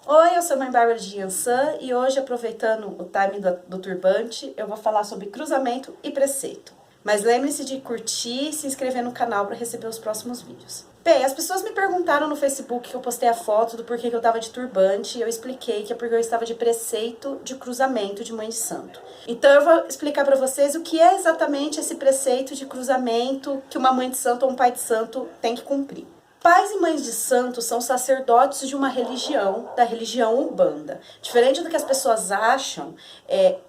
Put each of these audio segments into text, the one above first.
Oi, eu sou a Mãe Bárbara de Yansan e hoje, aproveitando o time do turbante, eu vou falar sobre cruzamento e preceito. Mas lembre-se de curtir e se inscrever no canal para receber os próximos vídeos. Bem, as pessoas me perguntaram no Facebook que eu postei a foto do porquê que eu tava de turbante e eu expliquei que é porque eu estava de preceito de cruzamento de Mãe de Santo. Então eu vou explicar para vocês o que é exatamente esse preceito de cruzamento que uma Mãe de Santo ou um Pai de Santo tem que cumprir. Pais e mães de santo são sacerdotes de uma religião, da religião Umbanda. Diferente do que as pessoas acham,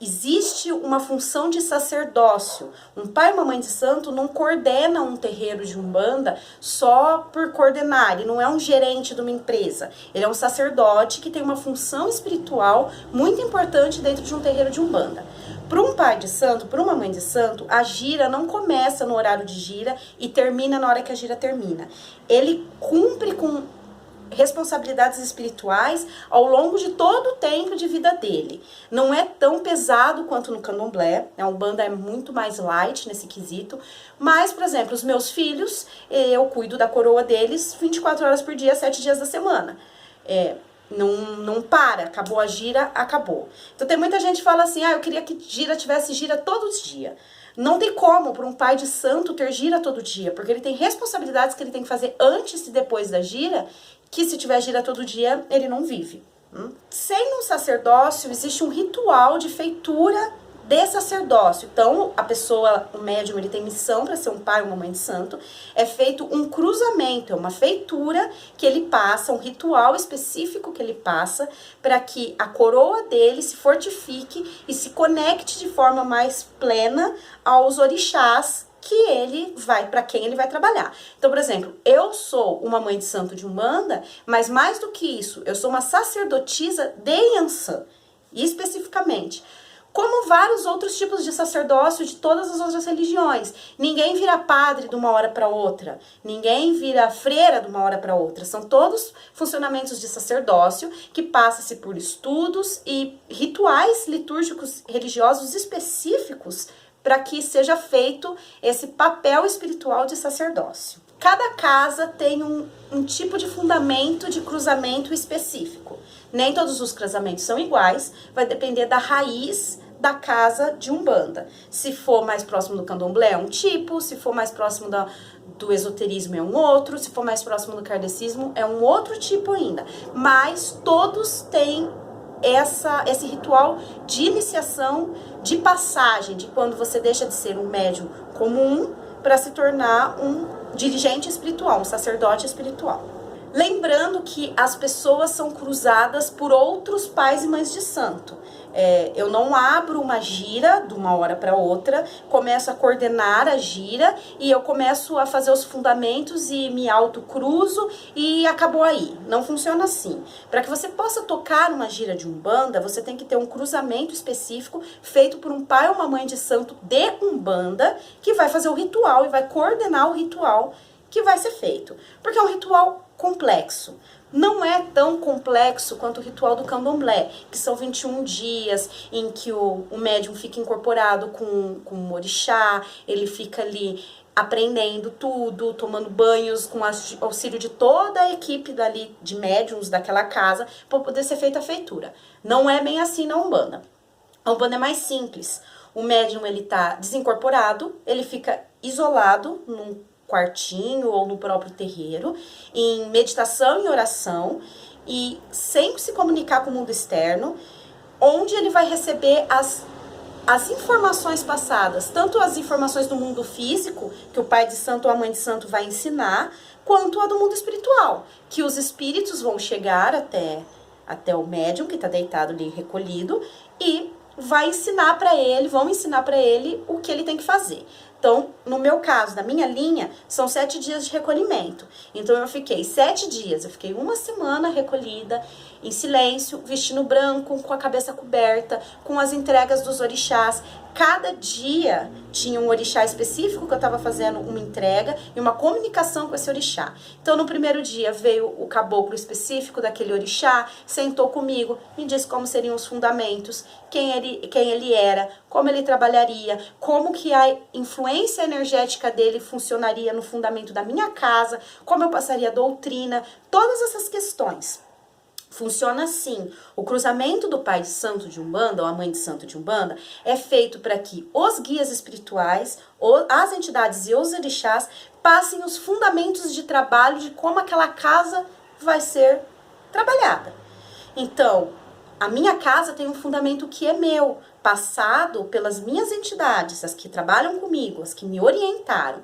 existe uma função de sacerdócio. Um pai e uma mãe de santo não coordena um terreiro de Umbanda só por coordenar. Ele não é um gerente de uma empresa. Ele é um sacerdote que tem uma função espiritual muito importante dentro de um terreiro de Umbanda. Para um pai de santo, para uma mãe de santo, a gira não começa no horário de gira e termina na hora que a gira termina. Ele cumpre com responsabilidades espirituais ao longo de todo o tempo de vida dele. Não é tão pesado quanto no candomblé, a Umbanda é muito mais light nesse quesito, mas, por exemplo, os meus filhos, eu cuido da coroa deles 24 horas por dia, 7 dias da semana. Não para, acabou a gira, acabou. Então tem muita gente que fala assim, eu queria que gira tivesse gira todos os dias. Não tem como para um pai de santo ter gira todo dia, porque ele tem responsabilidades que ele tem que fazer antes e depois da gira, que se tiver gira todo dia, ele não vive. Sendo um sacerdócio, existe um ritual de feitura de sacerdócio. Então, a pessoa, o médium, ele tem missão para ser um pai ou uma mãe de santo. É feito um cruzamento, é uma feitura que ele passa, um ritual específico que ele passa para que a coroa dele se fortifique e se conecte de forma mais plena aos orixás que ele vai, para quem ele vai trabalhar. Então, por exemplo, eu sou uma mãe de santo de Umbanda, mas mais do que isso, eu sou uma sacerdotisa de Yansan, especificamente. Como vários outros tipos de sacerdócio de todas as outras religiões. Ninguém vira padre de uma hora para outra. Ninguém vira freira de uma hora para outra. São todos funcionamentos de sacerdócio que passa-se por estudos e rituais litúrgicos religiosos específicos para que seja feito esse papel espiritual de sacerdócio. Cada casa tem um tipo de fundamento de cruzamento específico. Nem todos os cruzamentos são iguais, vai depender da raiz da casa de Umbanda. Se for mais próximo do candomblé é um tipo, se for mais próximo do esoterismo é um outro, se for mais próximo do kardecismo é um outro tipo ainda. Mas todos têm esse ritual de iniciação, de passagem, de quando você deixa de ser um médium comum para se tornar um dirigente espiritual, um sacerdote espiritual. Lembrando que as pessoas são cruzadas por outros pais e mães de santo. Eu não abro uma gira de uma hora para outra, começo a coordenar a gira e eu começo a fazer os fundamentos e me autocruzo e acabou aí. Não funciona assim. Para que você possa tocar uma gira de Umbanda, você tem que ter um cruzamento específico feito por um pai ou uma mãe de santo de Umbanda que vai fazer o ritual e vai coordenar o ritual que vai ser feito. Porque é um ritual complexo. Não é tão complexo quanto o ritual do candomblé, que são 21 dias em que o médium fica incorporado com o orixá, ele fica ali aprendendo tudo, tomando banhos com auxílio de toda a equipe dali de médiums daquela casa, para poder ser feita a feitura. Não é bem assim na Umbanda. A Umbanda é mais simples. O médium, ele tá desincorporado, ele fica isolado num quartinho ou no próprio terreiro, em meditação e oração, e sem se comunicar com o mundo externo, onde ele vai receber as informações passadas, tanto as informações do mundo físico, que o pai de santo ou a mãe de santo vai ensinar, quanto a do mundo espiritual, que os espíritos vão chegar até o médium, que está deitado ali recolhido, e vão ensinar para ele o que ele tem que fazer. Então, no meu caso, na minha linha, são 7 dias de recolhimento. Então, eu fiquei 7 dias, eu fiquei uma semana recolhida, em silêncio, vestindo branco, com a cabeça coberta, com as entregas dos orixás. Cada dia tinha um orixá específico que eu estava fazendo uma entrega e uma comunicação com esse orixá. Então, no primeiro dia, veio o caboclo específico daquele orixá, sentou comigo, me disse como seriam os fundamentos, quem ele era, como ele trabalharia, como que a influência energética dele funcionaria no fundamento da minha casa, como eu passaria a doutrina, todas essas questões. Funciona assim, o cruzamento do pai de santo de Umbanda, ou a mãe de santo de Umbanda, é feito para que os guias espirituais, as entidades e os orixás passem os fundamentos de trabalho de como aquela casa vai ser trabalhada. Então, a minha casa tem um fundamento que é meu, passado pelas minhas entidades, as que trabalham comigo, as que me orientaram.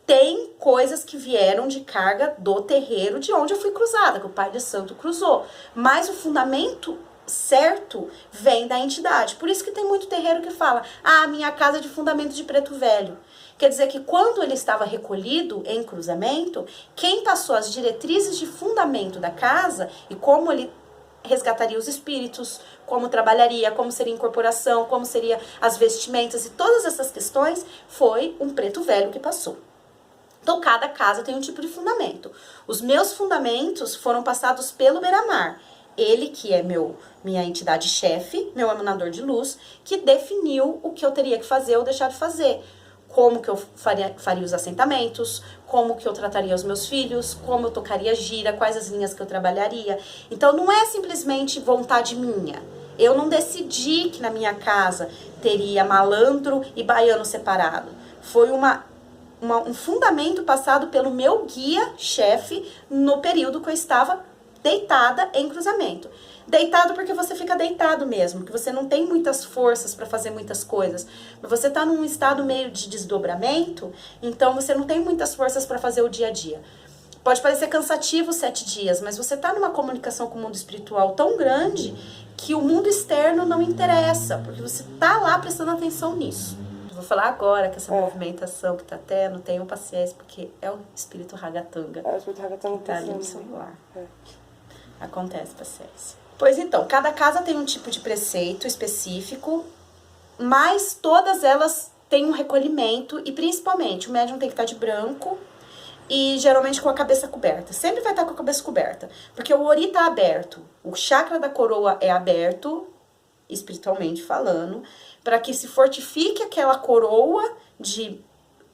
Tem coisas que vieram de carga do terreiro de onde eu fui cruzada, que o pai de santo cruzou. Mas o fundamento certo vem da entidade. Por isso que tem muito terreiro que fala, minha casa é de fundamento de preto velho. Quer dizer que quando ele estava recolhido em cruzamento, quem passou as diretrizes de fundamento da casa e como ele resgataria os espíritos, como trabalharia, como seria a incorporação, como seria as vestimentas e todas essas questões, foi um preto velho que passou. Então, cada casa tem um tipo de fundamento. Os meus fundamentos foram passados pelo Beramar. Ele, que é minha entidade chefe, meu emanador de luz, que definiu o que eu teria que fazer ou deixar de fazer. Como que eu faria os assentamentos, como que eu trataria os meus filhos, como eu tocaria gira, quais as linhas que eu trabalharia. Então, não é simplesmente vontade minha. Eu não decidi que na minha casa teria malandro e baiano separado. Foi um fundamento passado pelo meu guia-chefe no período que eu estava deitada em cruzamento. Deitado porque você fica deitado mesmo, que você não tem muitas forças para fazer muitas coisas. Você está num estado meio de desdobramento, então você não tem muitas forças para fazer o dia a dia. Pode parecer cansativo 7 dias, mas você está numa comunicação com o mundo espiritual tão grande que o mundo externo não interessa, porque você está lá prestando atenção nisso. Vou falar agora que essa movimentação que tá tendo, tenham paciência, porque é o espírito Ragatanga. É o espírito Ragatanga que tá ali no celular. Acontece, paciência. Pois então, cada casa tem um tipo de preceito específico, mas todas elas têm um recolhimento e principalmente o médium tem que estar de branco e geralmente com a cabeça coberta. Sempre vai estar com a cabeça coberta, porque o ori tá aberto, o chakra da coroa é aberto, espiritualmente falando, para que se fortifique aquela coroa de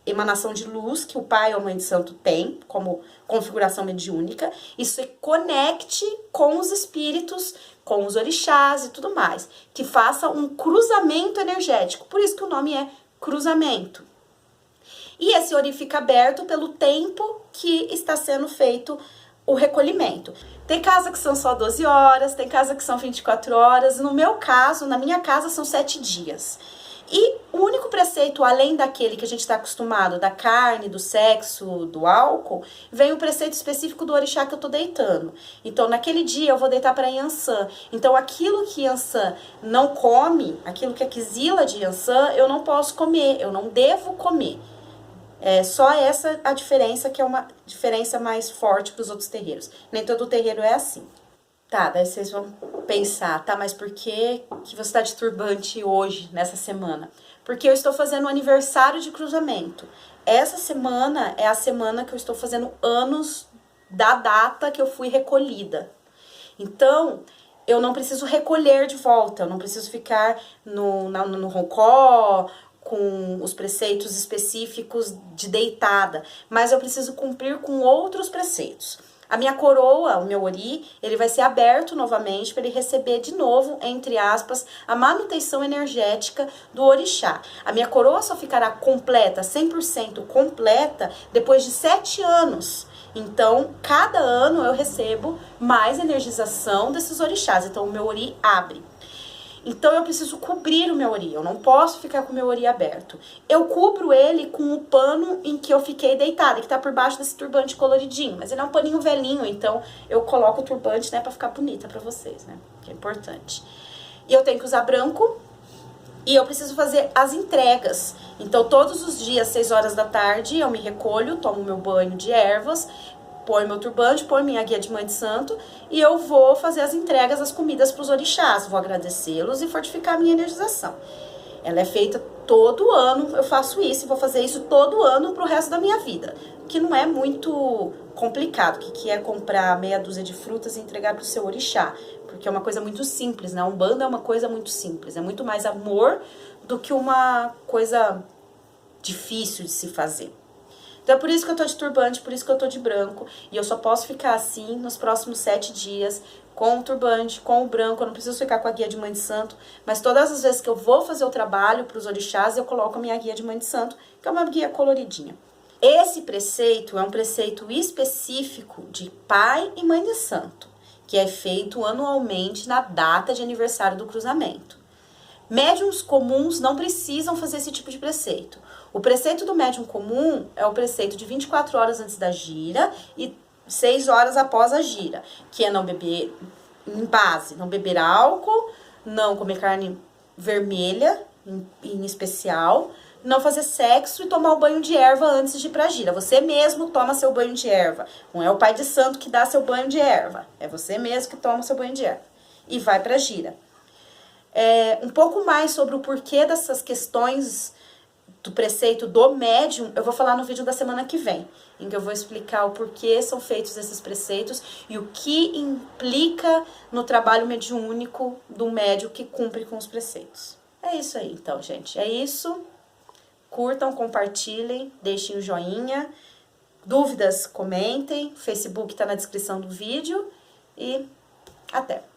emanação de luz que o pai ou a mãe de santo tem como configuração mediúnica, e se conecte com os espíritos, com os orixás e tudo mais, que faça um cruzamento energético, por isso que o nome é cruzamento. E esse ori fica aberto pelo tempo que está sendo feito o recolhimento. Tem casa que são só 12 horas, tem casa que são 24 horas. No meu caso, na minha casa, são 7 dias. E o único preceito, além daquele que a gente está acostumado, da carne, do sexo, do álcool, vem o preceito específico do orixá que eu tô deitando. Então, naquele dia, eu vou deitar para Yansan. Então, aquilo que Yansan não come, aquilo que é quisila de Yansan, eu não posso comer, eu não devo comer. É só essa a diferença, que é uma diferença mais forte para os outros terreiros. Nem todo terreiro é assim. Tá, daí vocês vão pensar, tá, mas por que você está de turbante hoje, nessa semana? Porque eu estou fazendo o aniversário de cruzamento. Essa semana é a semana que eu estou fazendo anos da data que eu fui recolhida. Então, eu não preciso recolher de volta, eu não preciso ficar no roncó, com os preceitos específicos de deitada, mas eu preciso cumprir com outros preceitos. A minha coroa, o meu ori, ele vai ser aberto novamente para ele receber de novo, entre aspas, a manutenção energética do orixá. A minha coroa só ficará completa, 100% completa, depois de 7 anos. Então, cada ano eu recebo mais energização desses orixás. Então, o meu ori abre. Então, eu preciso cobrir o meu ori, eu não posso ficar com o meu ori aberto. Eu cubro ele com o pano em que eu fiquei deitada, que tá por baixo desse turbante coloridinho. Mas ele é um paninho velhinho, então eu coloco o turbante, né, pra ficar bonita pra vocês, né, que é importante. E eu tenho que usar branco e eu preciso fazer as entregas. Então, todos os dias, 6 horas da tarde, eu me recolho, tomo meu banho de ervas, põe meu turbante, põe minha guia de mãe de santo e eu vou fazer as entregas das comidas para os orixás, vou agradecê-los e fortificar a minha energização. Ela é feita todo ano, eu faço isso e vou fazer isso todo ano pro resto da minha vida, que não é muito complicado, que é comprar meia dúzia de frutas e entregar pro seu orixá, porque é uma coisa muito simples, né? Umbanda é uma coisa muito simples, é muito mais amor do que uma coisa difícil de se fazer. Então é por isso que eu tô de turbante, por isso que eu tô de branco. E eu só posso ficar assim nos próximos 7 dias, com o turbante, com o branco, eu não preciso ficar com a guia de mãe de santo, mas todas as vezes que eu vou fazer o trabalho para os orixás, eu coloco a minha guia de mãe de santo, que é uma guia coloridinha. Esse preceito é um preceito específico de pai e mãe de santo, que é feito anualmente na data de aniversário do cruzamento. Médiuns comuns não precisam fazer esse tipo de preceito. O preceito do médium comum é o preceito de 24 horas antes da gira e 6 horas após a gira, que é não beber, em base, não beber álcool, não comer carne vermelha, em especial, não fazer sexo e tomar o banho de erva antes de ir pra gira. Você mesmo toma seu banho de erva. Não é o pai de santo que dá seu banho de erva. É você mesmo que toma seu banho de erva. E vai pra gira. Um pouco mais sobre o porquê dessas questões do preceito do médium, eu vou falar no vídeo da semana que vem, em que eu vou explicar o porquê são feitos esses preceitos e o que implica no trabalho mediúnico do médium que cumpre com os preceitos. É isso aí, então, gente. É isso. Curtam, compartilhem, deixem o joinha. Dúvidas, comentem. O Facebook está na descrição do vídeo. E até!